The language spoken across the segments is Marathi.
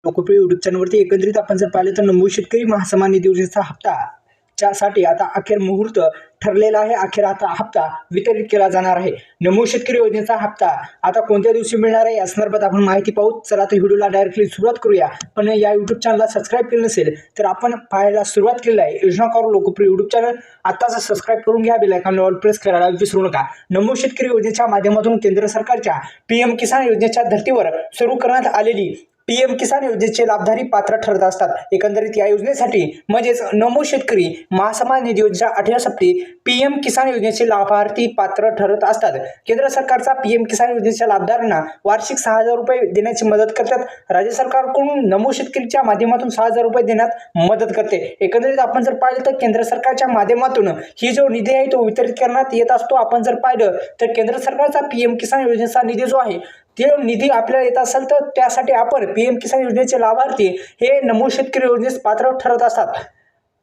लोकप्रिय युट्यूब चॅनलवरती एकंदरीत आपण जर पाहिलं तर नमो शेतकरी महासन्मान निधी योजनेचा हप्ता साठी आता अखेर मुहूर्त ठरलेला आहे। अखेर आता हप्ता वितरित केला जाणार आहे। नमो शेतकरी योजनेचा हप्ता आता कोणत्या दिवशी मिळणार आहे या संदर्भात आपण माहिती पाहू। चला तर व्हिडिओला डायरेक्टली सुरुवात करूया। पण या युट्यूब चॅनलला सबस्क्राइब केलं नसेल तर आपण पाहायला सुरुवात केली आहे। योजनाकार लोकप्रिय युट्यूब चॅनल आताच सबस्क्राइब करून घ्या। बेल आयकॉन ऑल प्रेस करायला विसरू नका। नमो शेतकरी योजनेच्या माध्यमातून केंद्र सरकारच्या पीएम किसान योजनेच्या धर्तीवर सुरू करण्यात आलेली पीएम किसान योजनेचे लाभधारी पात्र ठरत असतात। एकंदरीत या योजनेसाठी म्हणजेच नमो शेतकरी महासन्मान निधी योजनेच्या 8व्या सप्ती पीएम किसान योजनेचे लाभार्थी पात्र ठरत असतात। केंद्र सरकारचा पीएम किसान योजनेच्या लाभधारकांना वार्षिक 6,000 रुपये देण्याची मदत करतात। राज्य सरकारकडून नमो शेतकरीच्या माध्यमातून 6,000 रुपये देण्यात मदत करते। एकंदरीत आपण जर पाहिलं तर केंद्र सरकारच्या माध्यमातून ही जो निधी आहे तो वितरित करण्यात येत असतो। आपण जर पाहिलं तर केंद्र सरकारचा पीएम किसान योजनेचा निधी जो आहे ते निधी आपल्याला येत असेल तर त्यासाठी आपण पीएम किसान योजनेचे लाभार्थी हे नमो शेतकरी योजनेस पात्र ठरत असतात।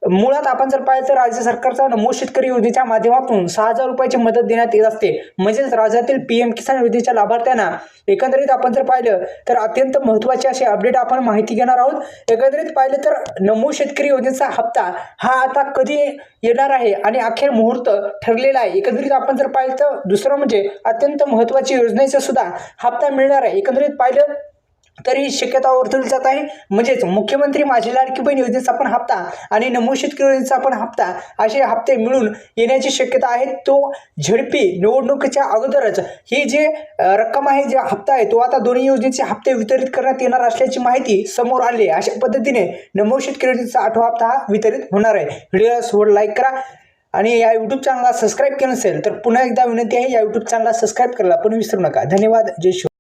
मुळात आपण जर पाहिलं तर राज्य सरकारचा नमो शेतकरी योजनेच्या माध्यमातून 6,000 रुपयाची मदत देण्यात येत असते। म्हणजेच राज्यातील पीएम किसान योजनेच्या लाभार्थ्यांना एकंदरीत आपण जर पाहिलं तर अत्यंत महत्त्वाचे असे अपडेट आपण माहिती घेणार आहोत। एकंदरीत पाहिलं तर नमो शेतकरी योजनेचा हप्ता हा आता कधी येणार आहे आणि अखेर मुहूर्त ठरलेला आहे। एकंदरीत आपण जर पाहिलं तर दुसरं म्हणजे अत्यंत महत्त्वाची योजनेचा सुद्धा हप्ता मिळणार आहे। एकंदरीत पाहिलं तरी शक्यता वर्तवली जात आहे। म्हणजेच मुख्यमंत्री माझी लाडकी बहीण योजनेचा पण हप्ता आणि नमो शेतकरी योजनेचा पण हप्ता असे हप्ते मिळून येण्याची शक्यता आहे। तो झडपी निवडणुकीच्या अगोदरच ही जी रक्कम आहे, जे हप्ता आहे तो आता दोन्ही योजनेचे हप्ते वितरित करण्यात येणार असल्याची माहिती समोर आली आहे। अशा पद्धतीने नमो शेतकरी योजनेचा 8वा हप्ता हा वितरित होणार आहे। व्हिडिओला सोड लाईक करा आणि या यूट्यूब चॅनलला सबस्क्राइब केलं नसेल तर पुन्हा एकदा विनंती आहे, या यूट्यूब चॅनलला सबस्क्राइब करायला पण विसरू नका। धन्यवाद। जय श्री